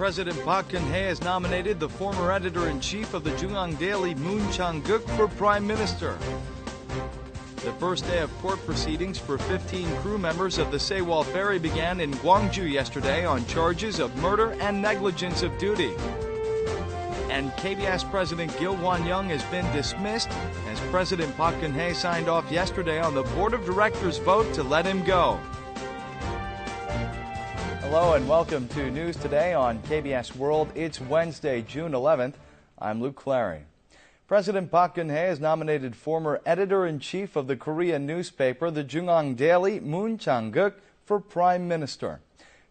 President Park Geun-hye has nominated the former editor-in-chief of the Joongang Daily Moon Chang-keuk for Prime Minister. The first day of court proceedings for 15 crew members of the Sewol ferry began in Gwangju yesterday on charges of murder and negligence of duty. And KBS President Gil Won-young has been dismissed as President Park Geun-hye signed off yesterday on the Board of Directors' vote to let him go. Hello and welcome to News Today on KBS World. It's Wednesday, June 11th. I'm Luke Clary. President Park Geun-hye has nominated former editor-in-chief of the Korean newspaper, the Joongang Daily Moon Chang-keuk, for Prime Minister.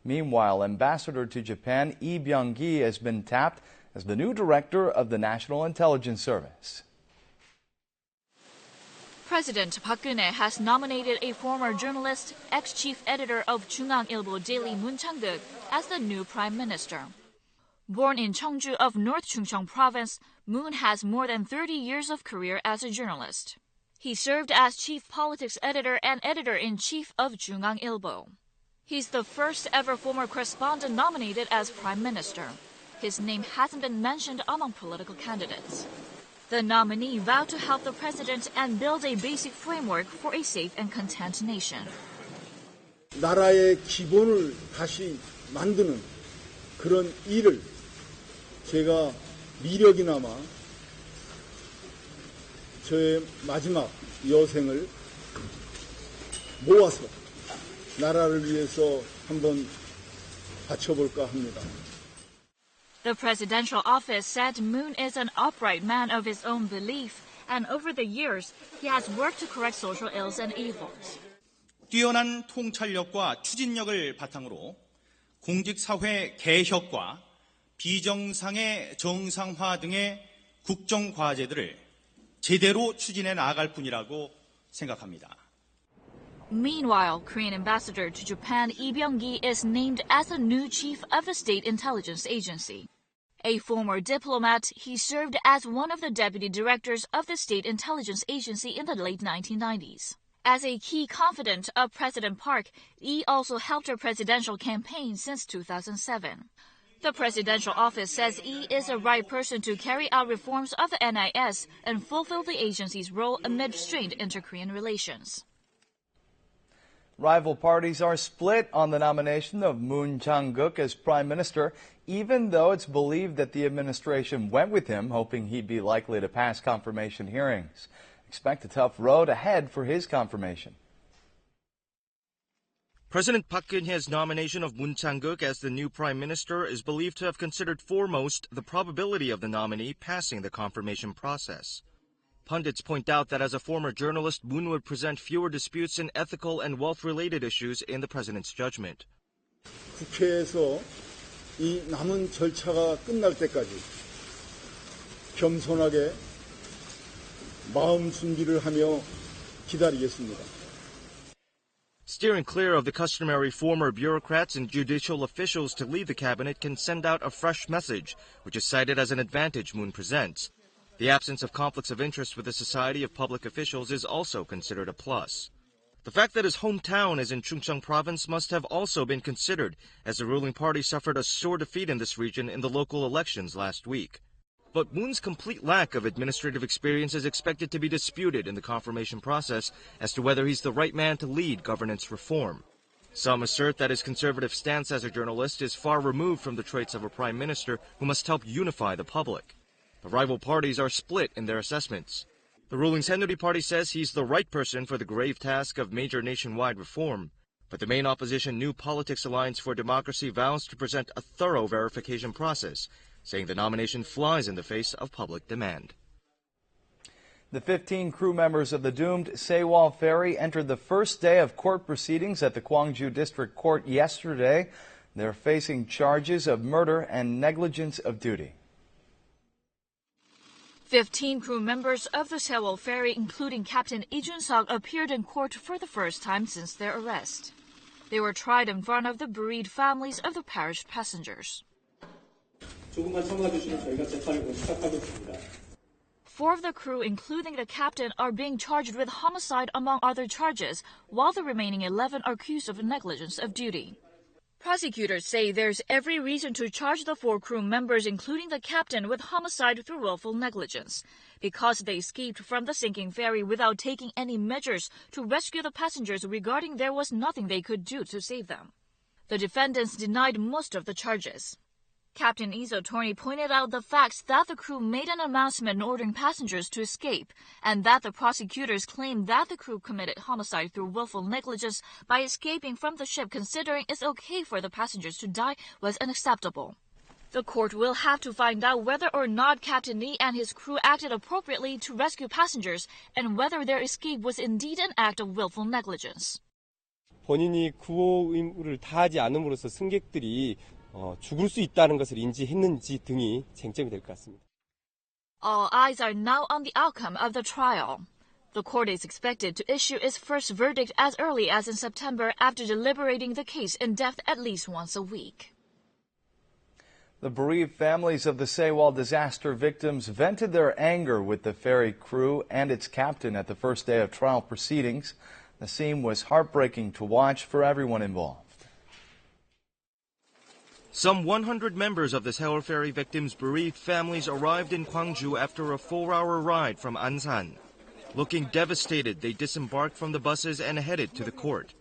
Meanwhile, Ambassador to Japan Lee Byung-ki has been tapped as the new director of the National Intelligence Service. President Park Geun-hye has nominated a former journalist, ex-chief editor of Joongang Ilbo Daily Moon Chang-keuk as the new prime minister. Born in Cheongju of North Chungcheong province, Moon has more than 30 years of career as a journalist. He served as chief politics editor and editor-in-chief of Joongang Ilbo. He's the first ever former correspondent nominated as prime minister. His name hasn't been mentioned among political candidates. The nominee vowed to help the president and build a basic framework for a safe and content nation. 나라의 기본을 다시 만드는 그런 일을 제가 미력이나마 저의 마지막 여생을 모아서 나라를 위해서 한번 바쳐볼까 합니다. The presidential office said Moon is an upright man of his own belief, and over the years, he has worked to correct social ills and evils. 뛰어난 통찰력과 추진력을 바탕으로 공직사회 개혁과 비정상의 정상화 등의 국정과제들을 제대로 추진해 나아갈 뿐이라고 생각합니다. Meanwhile, Korean ambassador to Japan Lee Byung-ki is named as the new chief of the State Intelligence Agency. A former diplomat, he served as one of the deputy directors of the State Intelligence Agency in the late 1990s. As a key confidant of President Park, Lee also helped her presidential campaign since 2007. The presidential office says Lee is the right person to carry out reforms of the NIS and fulfill the agency's role amid strained inter-Korean relations. Rival parties are split on the nomination of Moon Chang-keuk as prime minister, even though it's believed that the administration went with him, hoping he'd be likely to pass confirmation hearings. Expect a tough road ahead for his confirmation. President Park Geun-hye's nomination of Moon Chang-keuk as the new prime minister is believed to have considered foremost the probability of the nominee passing the confirmation process. Pundits point out that as a former journalist, Moon would present fewer disputes in ethical and wealth-related issues in the president's judgment. 국회에서 이 남은 절차가 끝날 때까지 겸손하게 마음 준비를 하며 기다리겠습니다. Steering clear of the customary former bureaucrats and judicial officials to lead the cabinet can send out a fresh message, which is cited as an advantage Moon presents. The absence of conflicts of interest with the society of public officials is also considered a plus. The fact that his hometown is in Chungcheong province must have also been considered, as the ruling party suffered a sore defeat in this region in the local elections last week. But Moon's complete lack of administrative experience is expected to be disputed in the confirmation process as to whether he's the right man to lead governance reform. Some assert that his conservative stance as a journalist is far removed from the traits of a prime minister who must help unify the public. The rival parties are split in their assessments. The ruling Saenuri Party says he's the right person for the grave task of major nationwide reform. But the main opposition New Politics Alliance for Democracy vows to present a thorough verification process, saying the nomination flies in the face of public demand. The 15 crew members of the doomed Sewol ferry entered the first day of court proceedings at the Gwangju District Court yesterday. They're facing charges of murder and negligence of duty. 15 crew members of the Sewol ferry, including Captain Lee Jun-seok, appeared in court for the first time since their arrest. They were tried in front of the bereaved families of the perished passengers. Four of the crew, including the captain, are being charged with homicide among other charges, while the remaining 11 are accused of negligence of duty. Prosecutors say there's every reason to charge the 4 crew members, including the captain, with homicide through willful negligence, because they escaped from the sinking ferry without taking any measures to rescue the passengers regarding there was nothing they could do to save them. The defendants denied most of the charges. Captain Izo Torny pointed out the facts that the crew made an announcement ordering passengers to escape, and that the prosecutors claimed that the crew committed homicide through willful negligence by escaping from the ship, considering it's okay for the passengers to die was unacceptable. The court will have to find out whether or not Captain Lee and his crew acted appropriately to rescue passengers, and whether their escape was indeed an act of willful negligence. 본인이 구호 의무를 다하지 않음으로써 승객들이 죽을 수 있다는 것을 인지했는지 등이 쟁점이 될 것 같습니다. All eyes are now on the outcome of the trial. The court is expected to issue its first verdict as early as in September after deliberating the case in depth at least once a week. The bereaved families of the Sewol disaster victims vented their anger with the ferry crew and its captain at the first day of trial proceedings. The scene was heartbreaking to watch for everyone involved. Some 100 members of the Sewol ferry victims' bereaved families arrived in Gwangju after a 4-hour ride from Ansan. Looking devastated, they disembarked from the buses and headed to the court.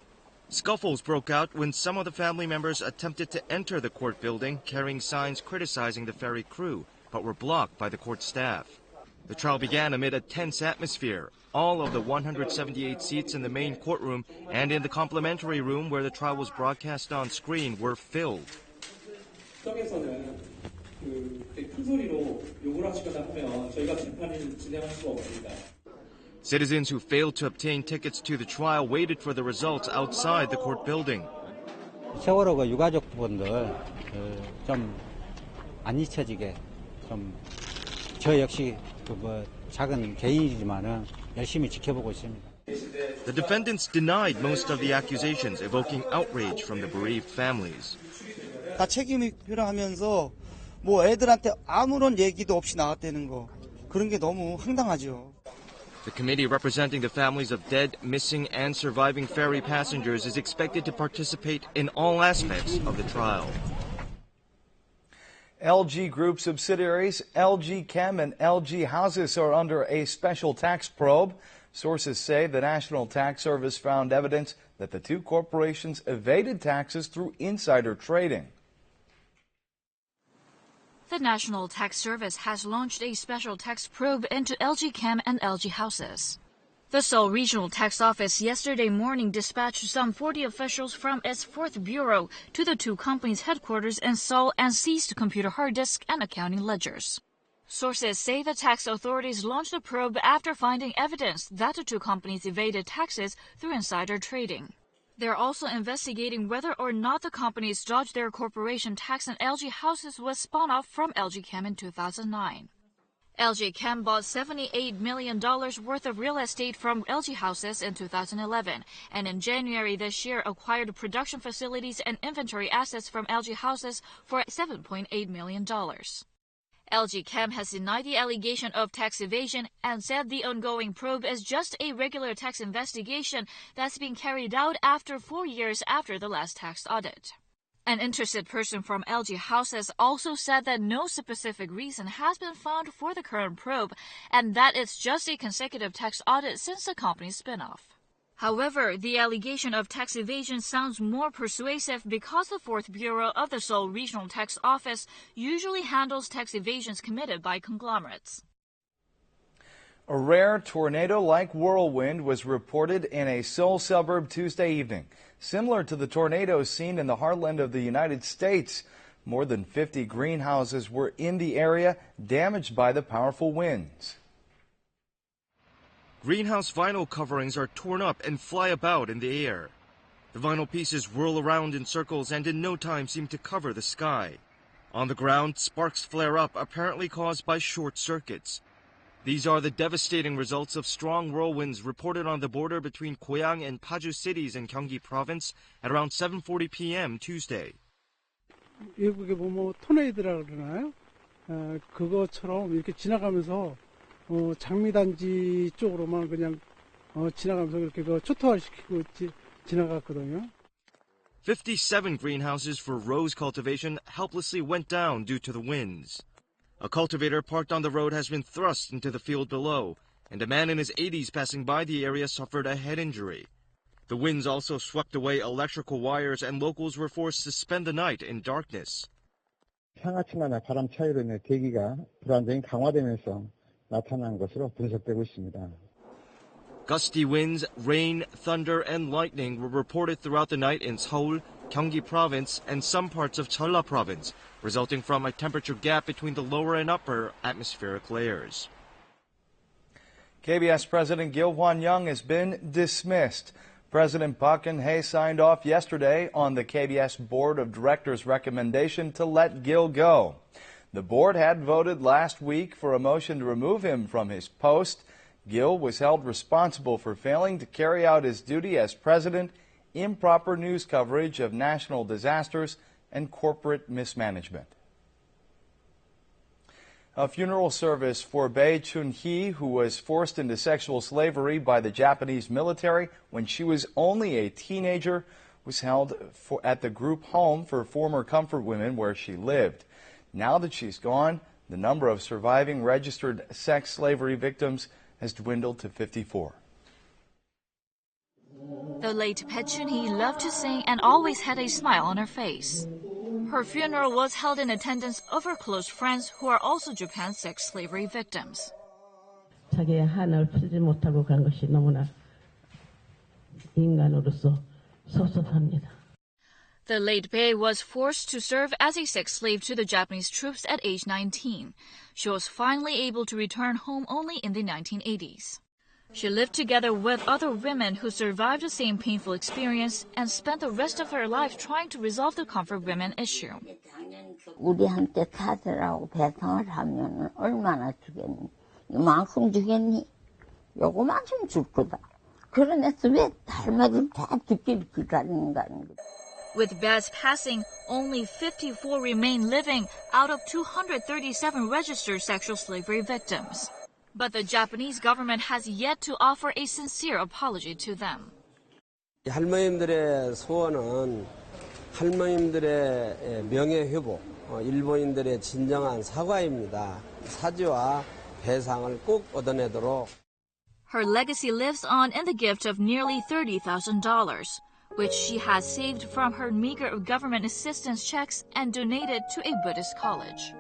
Scuffles broke out when some of the family members attempted to enter the court building carrying signs criticizing the ferry crew, but were blocked by the court staff. The trial began amid a tense atmosphere. All of the 178 seats in the main courtroom and in the complementary room where the trial was broadcast on screen were filled. Citizens who failed to obtain tickets to the trial waited for the results outside the court building. 세월호 유가족분들 좀 안 잊혀지게 좀 저 역시 작은 개인이지만은 열심히 지켜보고 있습니다. The defendants denied most of the accusations, evoking outrage from the bereaved families. 다 책임이 필요하면서 뭐 애들한테 아무런 얘기도 없이 나왔다는 거 그런 게 너무 황당하죠. The committee representing the families of dead, missing, and surviving ferry passengers is expected to participate in all aspects of the trial. LG Group subsidiaries LG Chem and LG Houses are under a special tax probe. Sources say the National Tax Service found evidence that the two corporations evaded taxes through insider trading. The National Tax Service has launched a special tax probe into LG Chem and LG Houses. The Seoul Regional Tax Office yesterday morning dispatched some 40 officials from its 4th Bureau to the two companies' headquarters in Seoul and seized computer hard disks and accounting ledgers. Sources say the tax authorities launched the probe after finding evidence that the two companies evaded taxes through insider trading. They're also investigating whether or not the companies dodged their corporation tax, and LG Houses was spun off from LG Chem in 2009. LG Chem bought $78 million worth of real estate from LG Houses in 2011, and in January this year acquired production facilities and inventory assets from LG Houses for $7.8 million. LG Chem has denied the allegation of tax evasion and said the ongoing probe is just a regular tax investigation that's being carried out after 4 years after the last tax audit. An interested person from LG Houses also said that no specific reason has been found for the current probe and that it's just a consecutive tax audit since the company's spinoff. However, the allegation of tax evasion sounds more persuasive because the 4th Bureau of the Seoul Regional Tax Office usually handles tax evasions committed by conglomerates. A rare tornado-like whirlwind was reported in a Seoul suburb Tuesday evening. Similar to the tornadoes seen in the heartland of the United States, more than 50 greenhouses were in the area, damaged by the powerful winds. Greenhouse vinyl coverings are torn up and fly about in the air. The vinyl pieces whirl around in circles and in no time seem to cover the sky. On the ground, sparks flare up, apparently caused by short circuits. These are the devastating results of strong whirlwinds reported on the border between Goyang and Paju cities in Gyeonggi province at around 7:40 p.m. Tuesday. 외국에 보면 토네이드라고 그러나요? 그것처럼 이렇게 지나가면서 장미단지 쪽으로만 그냥 지나가면서 그렇게 초토화시키고 지나갔거든요. 57 greenhouses for rose cultivation helplessly went down due to the winds. A cultivator parked on the road has been thrust into the field below, and a man in his 80s passing by the area suffered a head injury. The winds also swept away electrical wires, and locals were forced to spend the night in darkness. 상하층간의 바람 차이로 인해 대기가 불안정이 강화되면서 나타난 것으로 분석되고 있습니다. Gusty winds, rain, thunder, and lightning were reported throughout the night in Seoul, Gyeonggi Province, and some parts of Jeolla Province, resulting from a temperature gap between the lower and upper atmospheric layers. KBS President Gil Hwan-young has been dismissed. President Park Geun-hye signed off yesterday on the KBS Board of Directors' recommendation to let Gil go. The board had voted last week for a motion to remove him from his post. Gil was held responsible for failing to carry out his duty as president, improper news coverage of national disasters, and corporate mismanagement. A funeral service for Park Geun-hye, who was forced into sexual slavery by the Japanese military when she was only a teenager, was held at the group home for former comfort women where she lived. Now that she's gone, the number of surviving registered sex slavery victims has dwindled to 54. The late Park Geun-hye loved to sing and always had a smile on her face. Her funeral was held in attendance of her close friends who are also Japan's sex slavery victims. 자기의 한을 풀지 못하고 간 것이 너무나 인간으로서 섭섭합니다. The late Bae was forced to serve as a sex slave to the Japanese troops at age 19. She was finally able to return home only in the 1980s. She lived together with other women who survived the same painful experience and spent the rest of her life trying to resolve the comfort women issue. 우리한테 탓을 배상을 하면 얼마나 주겠니? 이만큼 주겠니? 요거만큼 줄 거다. 그러면서 왜 할머니들 다 듣기를 기다리는가 하는 거지. With Ba's passing, only 54 remain living out of 237 registered sexual slavery victims. But the Japanese government has yet to offer a sincere apology to them. 할머님들의 소원은 할머님들의 명예회복, 일본인들의 진정한 사과입니다. 사죄와 배상을 꼭 얻어내도록. Her legacy lives on in the gift of nearly $30,000, which she has saved from her meager government assistance checks and donated to a Buddhist college.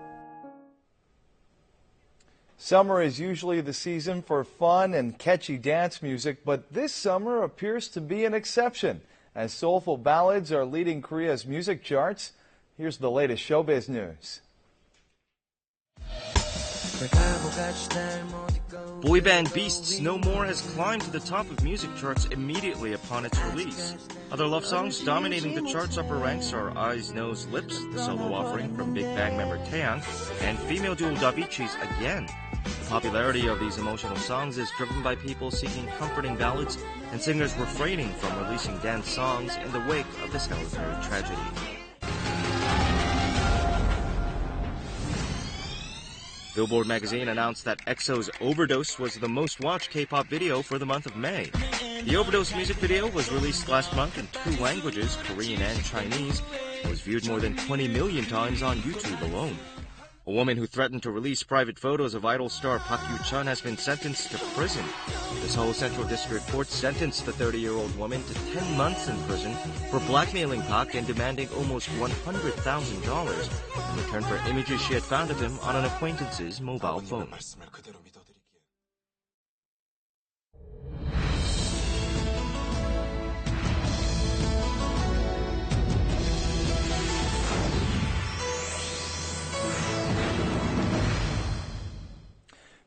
Summer is usually the season for fun and catchy dance music, but this summer appears to be an exception, as soulful ballads are leading Korea's music charts. Here's the latest showbiz news. Boy band Beasts No More has climbed to the top of music charts immediately upon its release. Other love songs dominating the chart's upper ranks are Eyes, Nose, Lips, the solo offering from Big Bang member Taeyang, and female duo Davichi's Again. The popularity of these emotional songs is driven by people seeking comforting ballads and singers refraining from releasing dance songs in the wake of this military tragedy. Billboard magazine announced that EXO's Overdose was the most watched K-pop video for the month of May. The Overdose music video was released last month in 2 languages, Korean and Chinese, and was viewed more than 20 million times on YouTube alone. A woman who threatened to release private photos of Idol star Park Yu-chun has been sentenced to prison. The Seoul Central District Court sentenced the 30-year-old woman to 10 months in prison for blackmailing Park and demanding almost $100,000 in return for images she had found of him on an acquaintance's mobile phone.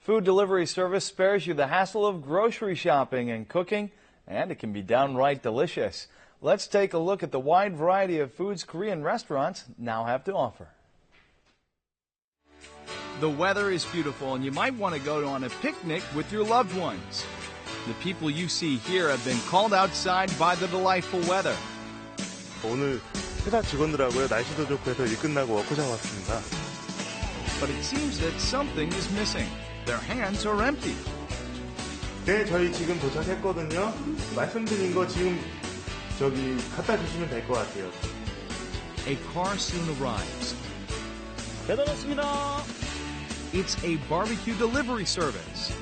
Food delivery service spares you the hassle of grocery shopping and cooking, and it can be downright delicious. Let's take a look at the wide variety of foods Korean restaurants now have to offer. The weather is beautiful, and you might want to go on a picnic with your loved ones. The people you see here have been called outside by the delightful weather. 오늘 회사 직원들하고요, 날씨도 좋고 해서 일 끝나고 워크숍 왔습니다. But it seems that something is missing. Their hands are empty. 네, 저희 지금 도착했거든요. 말씀드린 거 지금 저기 갖다 주시면 될 것 같아요. A car soon arrives. 배달 왔습니다. It's a barbecue delivery service.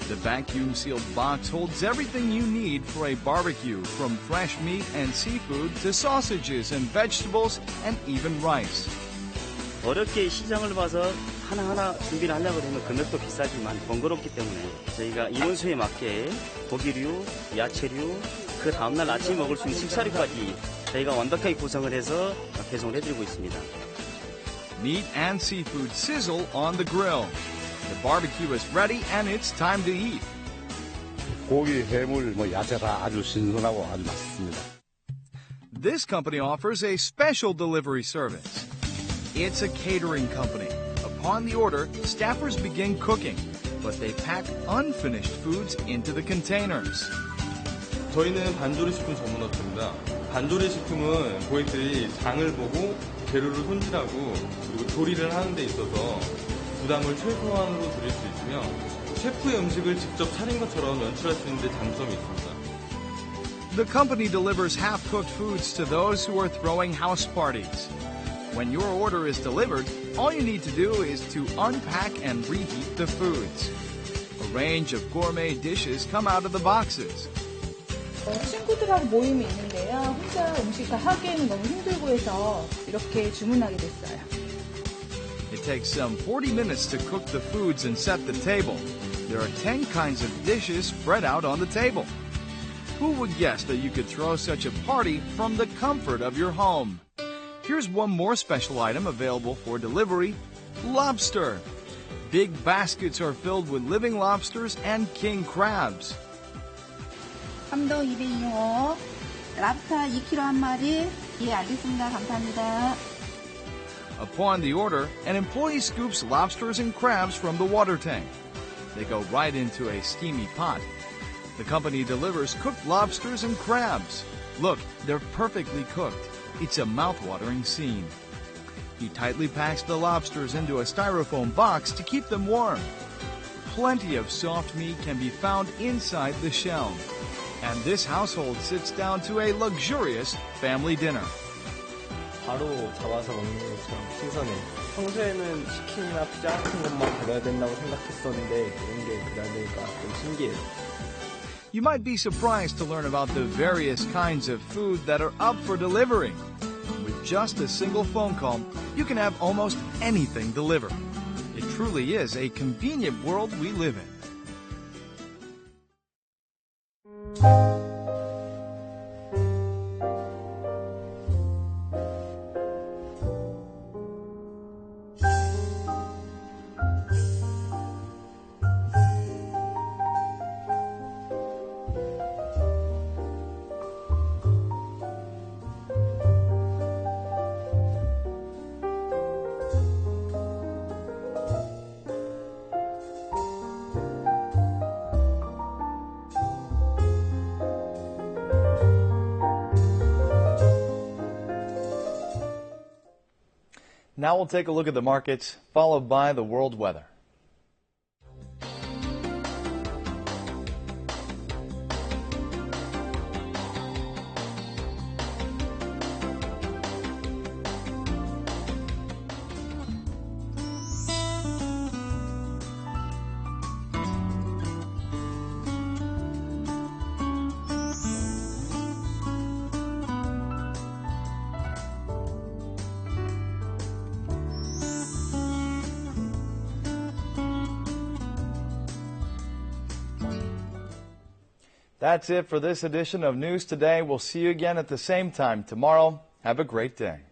The vacuum-sealed box holds everything you need for a barbecue, from fresh meat and seafood to sausages and vegetables and even rice. 어렵게 시장을 봐서 하나하나 준비를 하려고 하면 금액도 비싸지만 번거롭기 때문에 저희가 인원수에 맞게 고기류, 야채류, 그 다음날 아침에 먹을 수 있는 식사류까지 저희가 완벽하게 구성을 해서 배송을 해드리고 있습니다. Meat and seafood sizzle on the grill. The barbecue is ready and it's time to eat. 고기, 해물, 야채가 아주 신선하고 아주 맛있습니다. This company offers a special delivery service. It's a catering company. Upon the order, staffers begin cooking, but they pack unfinished foods into the containers. 저희는 반조리식품 전문업체입니다. 반조리식품은 고객들이 장을 보고 재료를 손질하고 그리고 조리를 하는 데 있어서 부담을 최소한으로 줄일 수 있으며 셰프의 음식을 직접 차린 것처럼 연출할 수 있는 데 장점이 있습니다. The company delivers half-cooked foods to those who are throwing house parties. When your order is delivered, all you need to do is to unpack and reheat the foods. A range of gourmet dishes come out of the boxes. 친구들하고 모임이 있는데요. 혼자 음식 다 하기에는 너무 힘들고 해서 이렇게 주문하게 됐어요. It takes some 40 minutes to cook the foods and set the table. There are 10 kinds of dishes spread out on the table. Who would guess that you could throw such a party from the comfort of your home? Here's one more special item available for delivery: lobster. Big baskets are filled with living lobsters and king crabs. 함도 202호, 랍스터 2kg 한 마리. 예, 알겠습니다. 감사합니다. Upon the order, an employee scoops lobsters and crabs from the water tank. They go right into a steamy pot. The company delivers cooked lobsters and crabs. Look, they're perfectly cooked. It's a mouth-watering scene. He tightly packs the lobsters into a styrofoam box to keep them warm. Plenty of soft meat can be found inside the shell. And this household sits down to a luxurious family dinner. 바로 잡아서 먹는 것처럼 신선해. 평소에는 치킨이나 피자 같은 것만 받아야 된다고 생각했었는데 이런 게 그다니까 좀 신기해요. You might be surprised to learn about the various kinds of food that are up for delivery. With just a single phone call, you can have almost anything delivered. It truly is a convenient world we live in. Now we'll take a look at the markets, followed by the world weather. That's it for this edition of News Today. We'll see you again at the same time tomorrow. Have a great day.